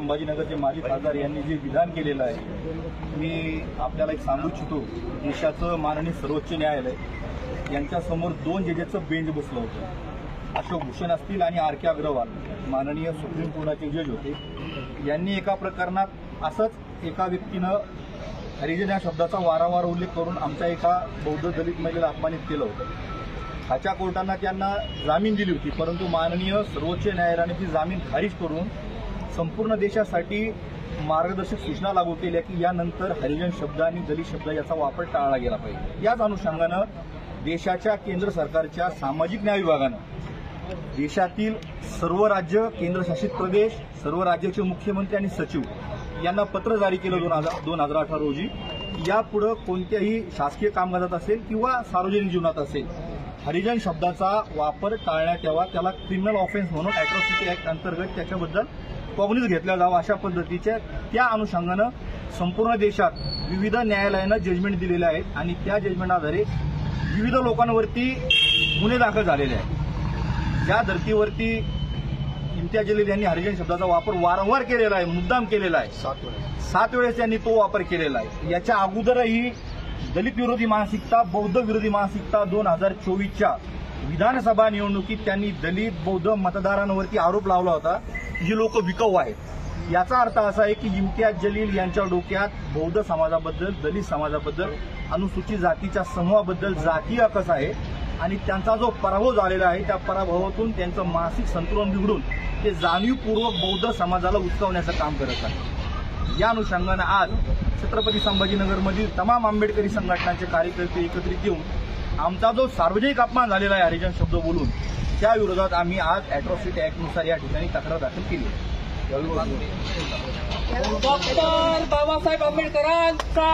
संभाजीनगरचे माजी खासदार यांनी जे विधान केलेलं आहे, मी आपल्याला एक सांगू इच्छितो. देशाचं माननीय सर्वोच्च न्यायालय यांच्यासमोर 2 जजेसचं बेंच बसलं होतं. अशोक भूषण असतील आणि आर के अग्रवाल, माननीय सुप्रीम कोर्टाचे जज होते. यांनी एका प्रकरणात असंच एका व्यक्तीनं हरिजन या शब्दाचा वारंवार उल्लेख करून आमच्या एका बौद्ध दलित महिलेला अपमानित केलं होतं. खाच्या कोर्टानं त्यांना जामीन दिली होती, परंतु माननीय सर्वोच्च न्यायालयाने ती जामीन खारिज करून संपूर्ण देशासाठी मार्गदर्शक सूचना लागू केल्या की यानंतर हरिजन शब्द आणि दलित शब्द याचा वापर टाळला गेला पाहिजे. याच अनुषंगानं देशाच्या केंद्र सरकारच्या सामाजिक न्याय विभागानं देशातील सर्व राज्य, केंद्रशासित प्रदेश, सर्व राज्याचे मुख्यमंत्री आणि सचिव यांना पत्र जारी केलं 2018 रोजी. यापुढे कोणत्याही शासकीय कामकाजात असेल किंवा सार्वजनिक जीवनात असेल हरिजन शब्दाचा वापर टाळण्यात यावा, त्याला क्रिमिनल ऑफेन्स म्हणून अॅट्रॉसिटी ऍक्ट अंतर्गत त्याच्याबद्दल कॉग्निस घेतला जावा, अशा पद्धतीच्या त्या अनुषंगानं संपूर्ण देशात विविध न्यायालयानं जजमेंट दिलेले आहेत आणि त्या जजमेंट आधारे विविध लोकांवरती गुन्हे दाखल झालेले आहेत. ज्या धर्तीवरती इम्तियाज जलील यांनी हरिजन शब्दाचा वापर वारंवार केलेला आहे, मुद्दाम केलेला आहे, 7 वेळेस त्यांनी तो वापर केलेला आहे. याच्या अगोदरही दलित विरोधी मानसिकता, बौद्ध विरोधी मानसिकता 2024च्या विधानसभा निवडणुकीत त्यांनी दलित बौद्ध मतदारांवरती आरोप लावला होता की जी लोक विकव आहेत. याचा अर्थ असा आहे की इम्तियाज जलील यांच्या डोक्यात बौद्ध समाजाबद्दल, दलित समाजाबद्दल, अनुसूचित जातीच्या समूहाबद्दल जातीय अकस आहे आणि त्यांचा जो पराभव झालेला आहे त्या पराभवातून त्यांचं मानसिक संतुलन बिघडून ते जाणीवपूर्वक बौद्ध समाजाला उचकावण्याचं काम करत आहे. या अनुषंगानं आज छत्रपती संभाजीनगरमधील तमाम आंबेडकरी संघटनांचे कार्यकर्ते एकत्रित येऊन आमचा जो सार्वजनिक अपमान झालेला आहे हरिजन शब्द बोलून, त्या विरोधात आम्ही आज अॅट्रॉसिटी ऍक्टनुसार या ठिकाणी तक्रार दाखल केली. डॉक्टर बाबासाहेब आंबेडकरांचा